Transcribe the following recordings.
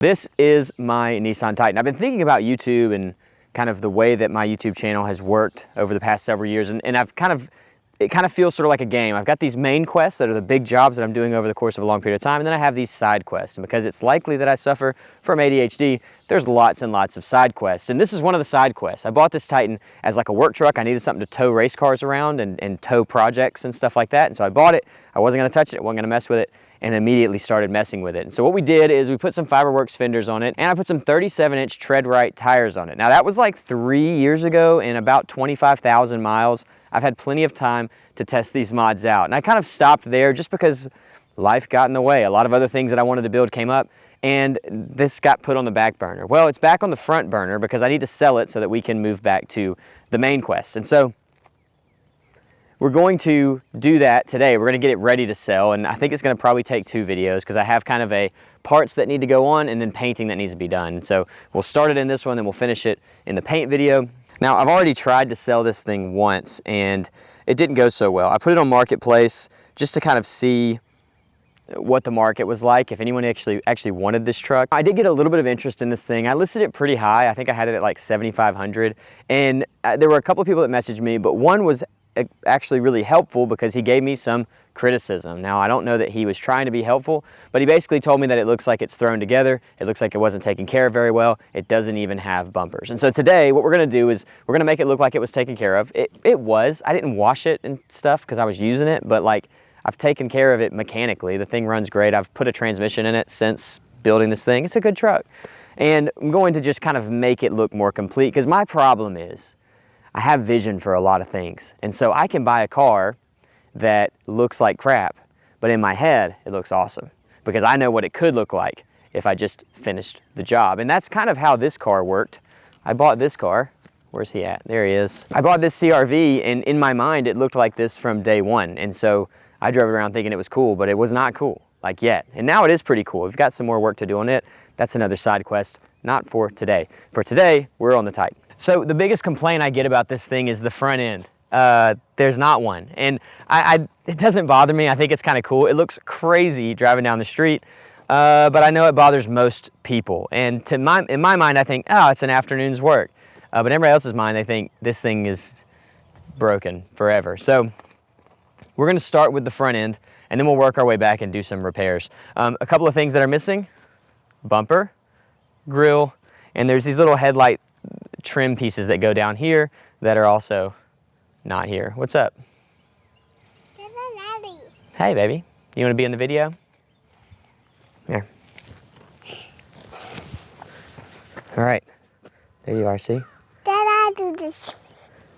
This is my Nissan Titan. I've been thinking about YouTube and kind of the way that my YouTube channel has worked over the past several years, and it kind of feels sort of like a game. I've got these main quests that are the big jobs that I'm doing over the course of a long period of time, and then I have these side quests. And because it's likely that I suffer from ADHD, there's lots and lots of side quests. And this is one of the side quests. I bought this Titan as like a work truck. I needed something to tow race cars around and tow projects and stuff like that. And so I bought it. I wasn't gonna touch it, wasn't gonna mess with it, and immediately started messing with it. And so what we did is we put some Fiberworks fenders on it, and I put some 37-inch tread right tires on it. Now that was like 3 years ago and about 25,000 miles. I've had plenty of time to test these mods out. And I kind of stopped there just because life got in the way. A lot of other things that I wanted to build came up, and this got put on the back burner. Well, it's back on the front burner because I need to sell it so that we can move back to the main quest. And so we're going to do that today. We're going to get it ready to sell, and I think it's going to probably take 2 videos because I have kind of a parts that need to go on and then painting that needs to be done. So we'll start it in this one, then we'll finish it in the paint video. Now, I've already tried to sell this thing once, and it didn't go so well. I put it on Marketplace just to kind of see what the market was like, if anyone actually wanted this truck. I did get a little bit of interest in this thing. I listed it pretty high. I think I had it at like 7,500, and there were a couple of people that messaged me, but one was actually really helpful because he gave me some criticism. Now, I don't know that he was trying to be helpful, but he basically told me that it looks like it's thrown together. It looks like it wasn't taken care of very well. It doesn't even have bumpers. And so today, what we're gonna do is we're gonna make it look like it was taken care of. It was. I didn't wash it and stuff because I was using it, but like I've taken care of it mechanically. The thing runs great. I've put a transmission in it since building this thing. It's a good truck. And I'm going to just kind of make it look more complete because my problem is I have vision for a lot of things. And so I can buy a car that looks like crap, but in my head, it looks awesome because I know what it could look like if I just finished the job. And that's kind of how this car worked. I bought this car. Where's he at? There he is. I bought this CRV, and in my mind, it looked like this from day one. And so I drove it around thinking it was cool, but it was not cool, like yet. And now it is pretty cool. We've got some more work to do on it. That's another side quest, not for today. For today, we're on the Titan. So the biggest complaint I get about this thing is the front end. There's not one. And it doesn't bother me. I think it's kind of cool. It looks crazy driving down the street, but I know it bothers most people. And in my mind, I think, oh, it's an afternoon's work. But in everybody else's mind, they think this thing is broken forever. So we're gonna start with the front end, and then we'll work our way back and do some repairs. A couple of things that are missing: bumper, grille, and there's these little headlight trim pieces that go down here that are also not here. What's up? Hey, baby. You want to be in the video? Here. All right. There you are, see? Dad, do this.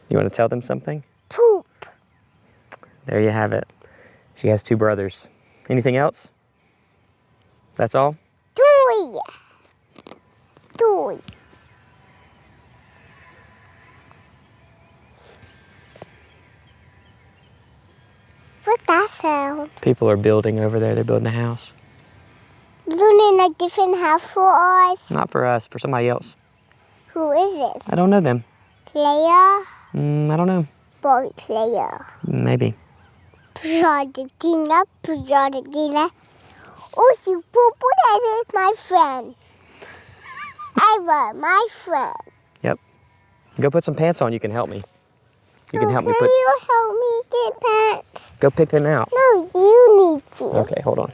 You want to tell them something? Poop. There you have it. She has 2 brothers. Anything else? That's all? Toy. Toy. What's that sound? People are building over there. They're building a house. Building a different house for us? Not for us, for somebody else. Who is it? I don't know them. Player? I don't know. Boy player. Maybe. Projectina. Oh, you poo-poo, that is my friend. Eva, my friend. Yep. Go put some pants on. You can help me. You can help me put... Can you help me get pants? Go pick them out. No, you need to. Okay, hold on.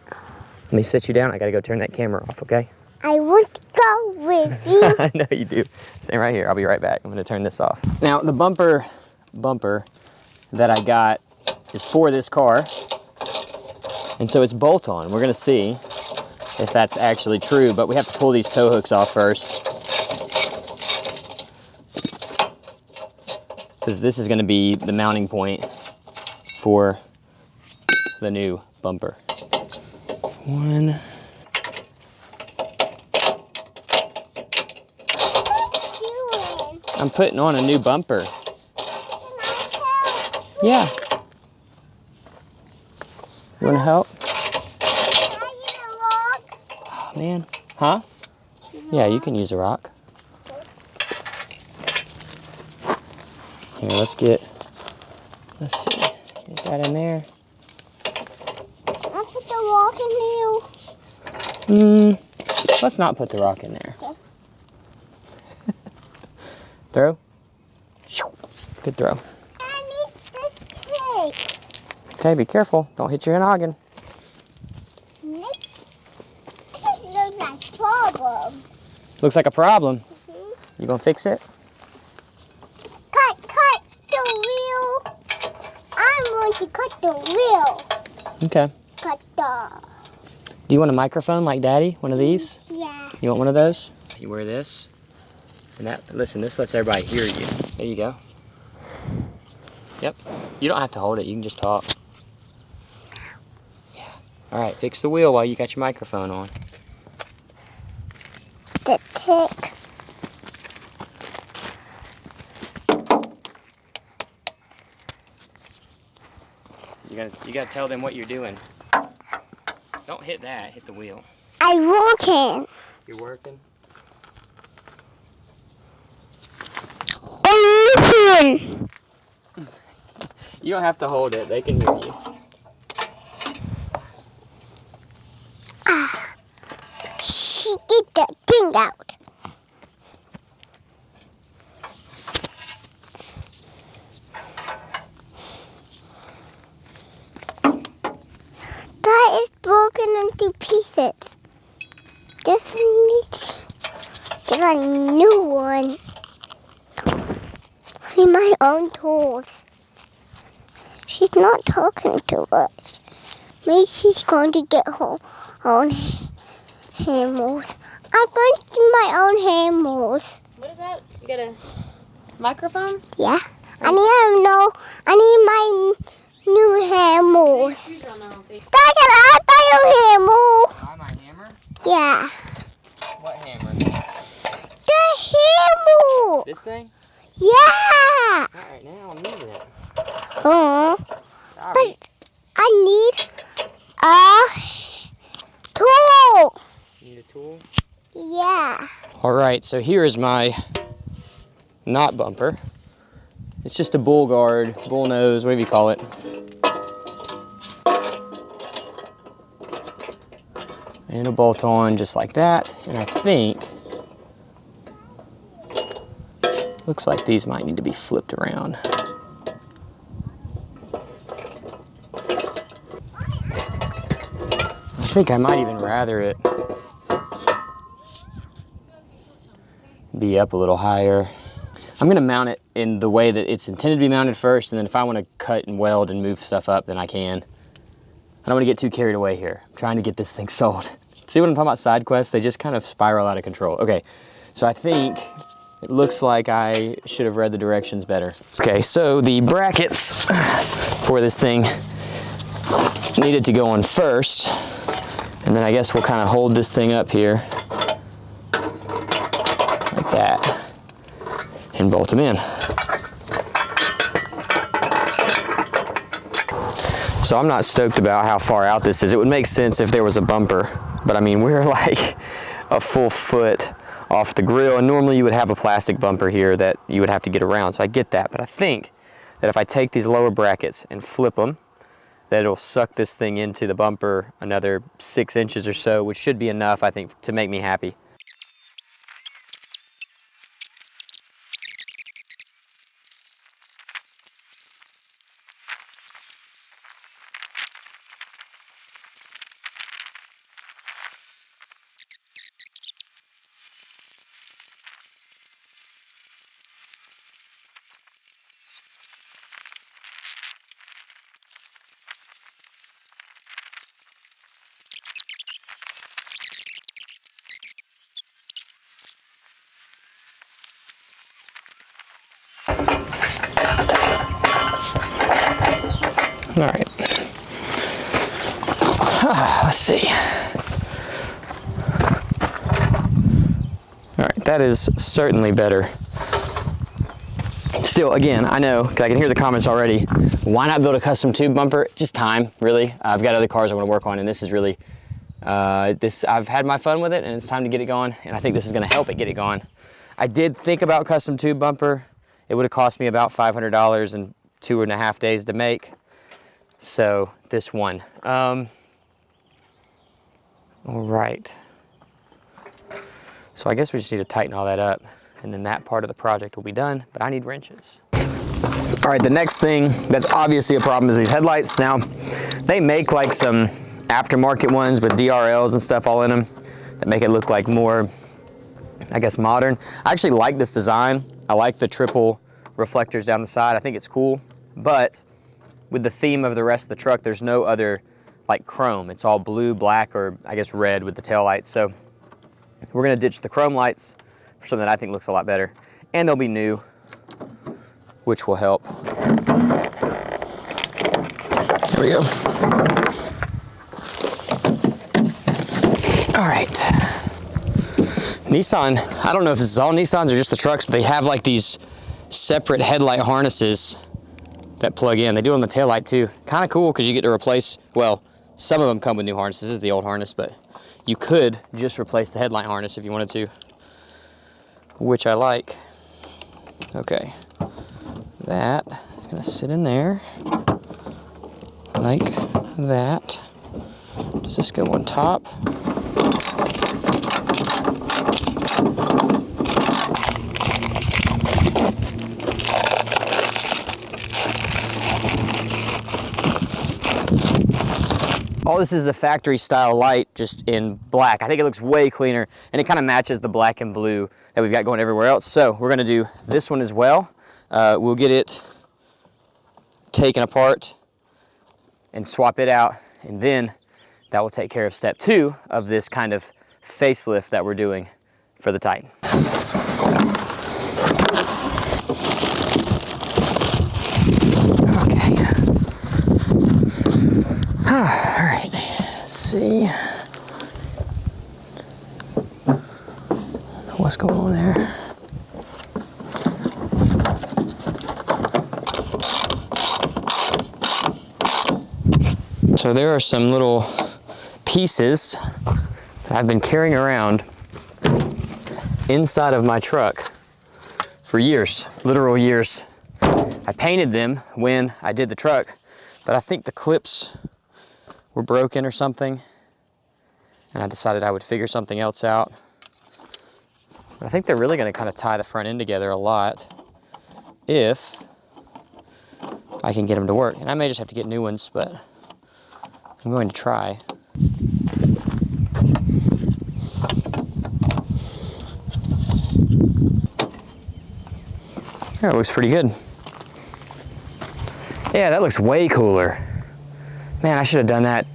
Let me sit you down. I gotta go turn that camera off, okay? I want to go with you. I know you do. Stay right here. I'll be right back. I'm gonna turn this off. Now, the bumper that I got is for this car. And so it's bolt-on. We're gonna see if that's actually true, but we have to pull these tow hooks off first, because this is gonna be the mounting point for the new bumper. One. I'm putting on a new bumper. Yeah. You wanna help? Oh, man. Huh? Yeah, you can use a rock. Here, let's see. Get that in there. I put the rock in here. Let's not put the rock in there. Okay. Throw. Good throw. I need this cake. Okay, be careful. Don't hit your noggin. Next. This looks like a problem. Looks like a problem. You gonna fix it? Cut the wheel. I'm going to cut the wheel. Okay. Cut the. Do you want a microphone like Daddy? One of these? Yeah. You want one of those? You wear this, and listen, this lets everybody hear you. There you go. Yep. You don't have to hold it, you can just talk. Yeah. All right, fix the wheel while you got your microphone on. The tick. You gotta tell them what you're doing. Don't hit that, hit the wheel. I'm working. You're working? Open. You don't have to hold it, they can hear you. She did the thing out. That is broken into pieces. Just need to get a new one. I need my own tools. She's not talking to us. Maybe she's going to get her own hammers. I'm going to do my own hammers. What is that? You got a microphone? Yeah. I need my new hammers. Dad, can I buy your hammer? Buy my hammer? Yeah. What hammer? The hammer. This thing? Yeah. Not right now, I'm using it. Oh. Sorry. But I need a tool. You need a tool? Yeah. All right, so here is my knot bumper. It's just a bull guard, bull nose, whatever you call it. And a bolt on just like that. And I think, looks like these might need to be flipped around. I think I might even rather it be up a little higher. I'm gonna mount it in the way that it's intended to be mounted first, and then if I wanna cut and weld and move stuff up, then I can. I don't wanna get too carried away here. I'm trying to get this thing sold. See what I'm talking about, side quests? They just kind of spiral out of control. Okay, so I think it looks like I should have read the directions better. Okay, so the brackets for this thing needed to go on first, and then I guess we'll kind of hold this thing up here like that and bolt them in. So I'm not stoked about how far out this is. It would make sense if there was a bumper, but I mean, we're like a full foot off the grill, and normally you would have a plastic bumper here that you would have to get around, so I get that. But I think that if I take these lower brackets and flip them, that it'll suck this thing into the bumper another 6 inches or so, which should be enough, I think, to make me happy. All right. Let's see. All right, that is certainly better. Still, again, I know, 'cause I can hear the comments already. Why not build a custom tube bumper? Just time, really. I've got other cars I want to work on, and this is really, I've had my fun with it, and it's time to get it going, and I think this is going to help it get it going. I did think about custom tube bumper. It would have cost me about $500 and 2.5 days to make. So this one. All right. So I guess we just need to tighten all that up, and then that part of the project will be done, but I need wrenches. All right, the next thing that's obviously a problem is these headlights. Now, they make like some aftermarket ones with DRLs and stuff all in them that make it look like more, I guess, modern. I actually like this design. I like the triple reflectors down the side. I think it's cool, but with the theme of the rest of the truck, there's no other like chrome. It's all blue, black, or I guess red with the tail lights. So we're gonna ditch the chrome lights for something that I think looks a lot better, and they'll be new, which will help. There we go. All right. Nissan, I don't know if this is all Nissans or just the trucks, but they have like these separate headlight harnesses that plug in. They do it on the taillight too. Kind of cool because you get to replace, well, some of them come with new harnesses. This is the old harness, but you could just replace the headlight harness if you wanted to, which I like. Okay. That is gonna sit in there like that. Does this go on top? All this is a factory style light, just in black. I think it looks way cleaner, and it kind of matches the black and blue that we've got going everywhere else. So we're gonna do this one as well. We'll get it taken apart and swap it out, and then that will take care of step 2 of this kind of facelift that we're doing for the Titan. Okay. All right, let's see what's going on there. So there are some little pieces that I've been carrying around inside of my truck for years, literal years. I painted them when I did the truck, but I think the clips were broken or something, and I decided I would figure something else out. But I think they're really gonna kind of tie the front end together a lot if I can get them to work. And I may just have to get new ones, but I'm going to try. Yeah, it looks pretty good. Yeah, that looks way cooler. Man, I should have done that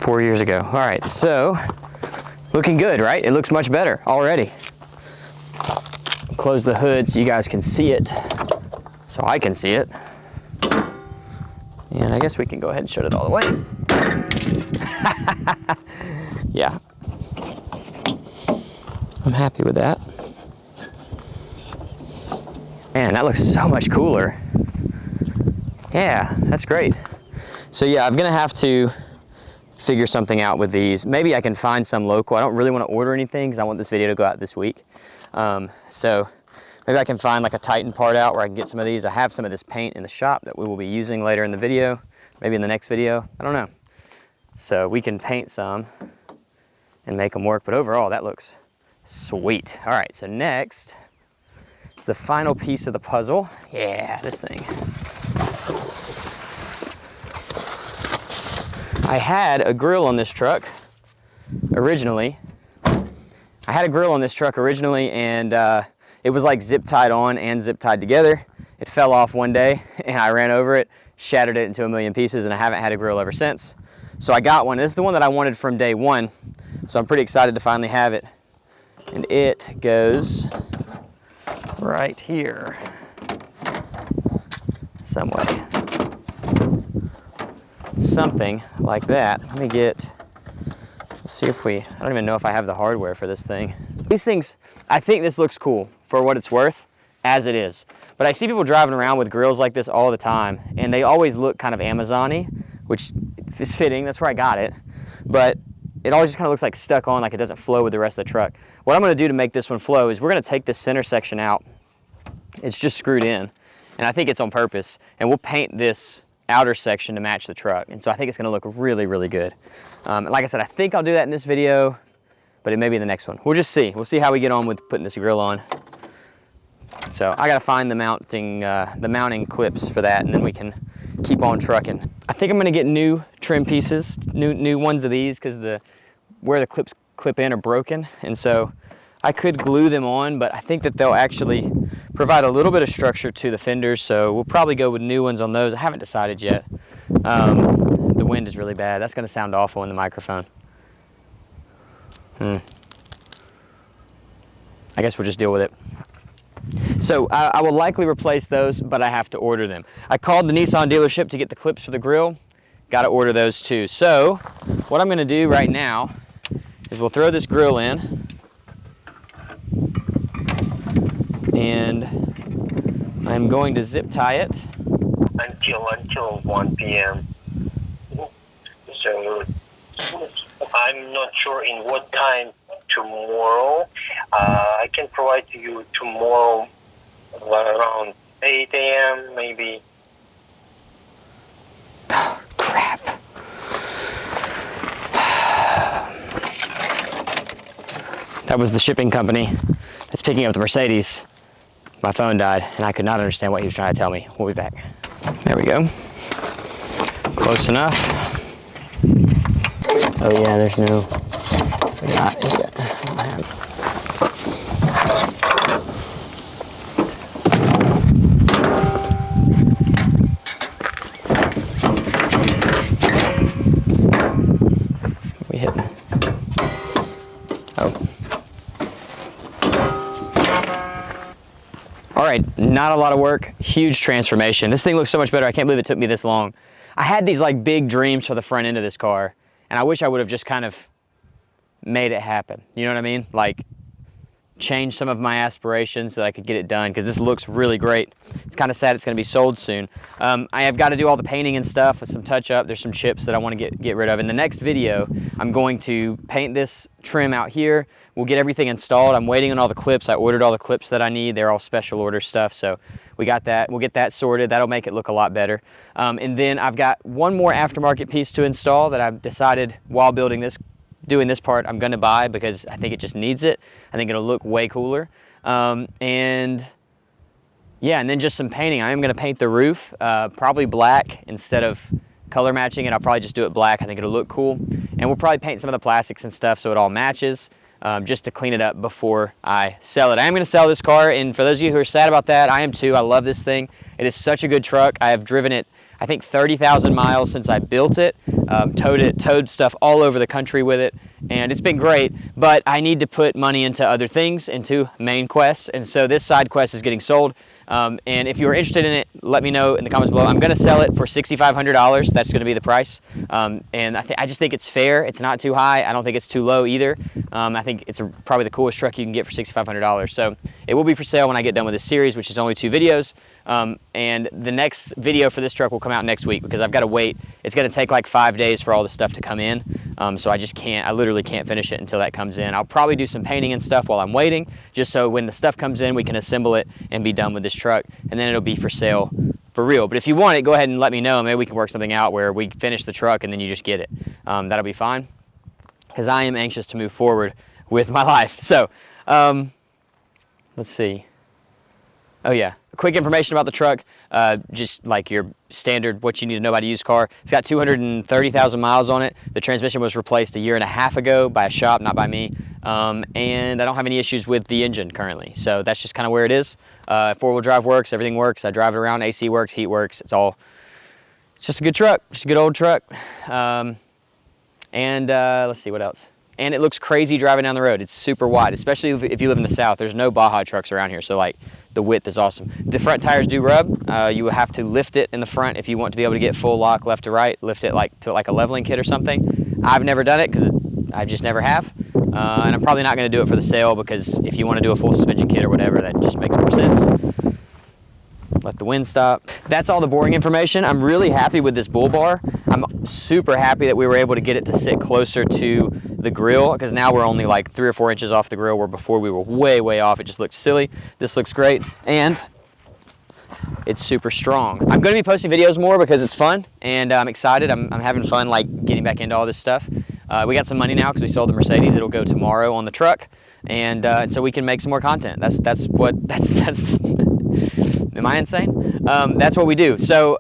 4 years ago. All right, so looking good, right? It looks much better already. Close the hood so you guys can see it, so I can see it. And I guess we can go ahead and shut it all the way. Yeah. I'm happy with that. Man, that looks so much cooler. Yeah, that's great. So yeah, I'm gonna have to figure something out with these. Maybe I can find some local. I don't really want to order anything because I want this video to go out this week. So maybe I can find like a Titan part out where I can get some of these. I have some of this paint in the shop that we will be using later in the video, maybe in the next video, I don't know. So we can paint some and make them work, but overall that looks sweet. All right, so next is the final piece of the puzzle. Yeah, this thing. I had a grill on this truck originally. and it was like zip tied on and zip tied together. It fell off one day and I ran over it, shattered it into a million pieces, and I haven't had a grill ever since. So I got one. This is the one that I wanted from day one. So I'm pretty excited to finally have it. And it goes right here, some way. Something like that. Let me get, let's see if I don't even know if I have the hardware for this thing. These things, I think this looks cool for what it's worth, as it is. But I see people driving around with grills like this all the time, and they always look kind of Amazon-y, which is fitting, that's where I got it. But it always just kind of looks like stuck on, like it doesn't flow with the rest of the truck. What I'm gonna do to make this one flow is we're gonna take this center section out. It's just screwed in, and I think it's on purpose. And we'll paint this outer section to match the truck. And so I think it's gonna look really, really good. Like I said, I think I'll do that in this video, but it may be the next one. We'll just see. We'll see how we get on with putting this grill on. So I gotta find the mounting clips for that, and then we can keep on trucking. I think I'm gonna get new trim pieces, new ones of these, because where the clips clip in are broken, and so I could glue them on, but I think that they'll actually provide a little bit of structure to the fenders, so we'll probably go with new ones on those. I haven't decided yet. The wind is really bad. That's gonna sound awful in the microphone. I guess we'll just deal with it. So I will likely replace those, but I have to order them. I called the Nissan dealership to get the clips for the grill. Got to order those too. So what I'm going to do right now is we'll throw this grill in, and I'm going to zip tie it until 1 p.m. So I'm not sure in what time tomorrow. I can provide to you tomorrow around 8 a.m. maybe. Oh, crap. That was the shipping company that's picking up the Mercedes. My phone died, and I could not understand what he was trying to tell me. We'll be back. There we go. Close enough. Oh yeah, there's no... We hit. Oh. All right, not a lot of work, huge transformation. This thing looks so much better. I can't believe it took me this long. I had these like big dreams for the front end of this car, and I wish I would have just kind of made it happen. You know what I mean? Like, change some of my aspirations so that I could get it done, because this looks really great. It's kind of sad it's going to be sold soon. I have got to do all the painting and stuff with some touch up. There's some chips that I want to get rid of. In the next video, I'm going to paint this trim out here. We'll get everything installed. I'm waiting on all the clips. I ordered all the clips that I need. They're all special order stuff, so we got that. We'll get that sorted. That'll make it look a lot better. And then I've got one more aftermarket piece to install that I've decided while doing this part I'm gonna buy, because I think it just needs it. I think it'll look way cooler. And yeah, and then just some painting. I am gonna paint the roof, probably black instead of color matching it. I'll probably just do it black. I think it'll look cool. And we'll probably paint some of the plastics and stuff so it all matches, just to clean it up before I sell it. I am gonna sell this car, and for those of you who are sad about that, I am too. I love this thing. It is such a good truck. I have driven it, I think, 30,000 miles since I built it. Towed stuff all over the country with it, and it's been great, but I need to put money into other things, into main quests, and so this side quest is getting sold. And if you're interested in it, let me know in the comments below. I'm going to sell it for $6,500. That's going to be the price. And I just think it's fair. It's not too high. I don't think it's too low either. I think it's probably the coolest truck you can get for $6,500. So it will be for sale when I get done with this series, which is only 2 videos. And the next video for this truck will come out next week, because I've got to wait. It's going to take like 5 days for all the stuff to come in. So I literally can't finish it until that comes in. I'll probably do some painting and stuff while I'm waiting, just so when the stuff comes in, we can assemble it and be done with this truck, and then it'll be for sale for real. But if you want it, go ahead and let me know. Maybe we can work something out where we finish the truck and then you just get it. That'll be fine, because I am anxious to move forward with my life. So let's see. Oh yeah, quick information about the truck, just like your standard what you need to know about a used car. It's got 230,000 miles on it. The transmission was replaced 1.5 years ago by a shop, not by me. And I don't have any issues with the engine currently. So that's just kind of where it is. 4-wheel drive works, everything works. I drive it around, AC works, heat works. It's just a good truck, just a good old truck. Let's see what else. And it looks crazy driving down the road. It's super wide, especially if you live in the South. There's no Baja trucks around here, so like the width is awesome. The front tires do rub. You will have to lift it in the front if you want to be able to get full lock left to right. Lift it to a leveling kit or something. I've never done it because I just never have. And I'm probably not going to do it for the sale, because if you want to do a full suspension kit or whatever, that just makes more sense. Let the wind stop. That's all the boring information. I'm really happy with this bull bar. I'm super happy that we were able to get it to sit closer to the grill, because now we're only like 3 or 4 inches off the grill, where before we were way off. It just looked silly. This looks great. And it's super strong. I'm going to be posting videos more because it's fun, and I'm excited. I'm having fun like getting back into all this stuff. We got some money now because we sold the Mercedes. It'll go tomorrow on the truck, and so we can make some more content. That's am I insane? That's what we do. So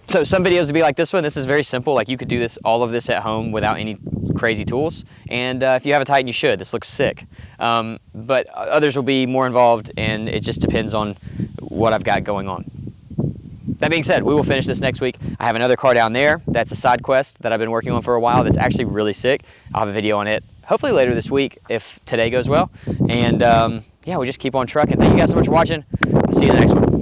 so some videos would be like this one. This is very simple. Like you could do all of this at home without any crazy tools. And if you have a Titan, you should. This looks sick. But others will be more involved, and it just depends on what I've got going on. That being said, we will finish this next week. I have another car down there. That's a side quest that I've been working on for a while. That's actually really sick. I'll have a video on it hopefully later this week if today goes well. And yeah, we just keep on trucking. Thank you guys so much for watching. I'll see you in the next one.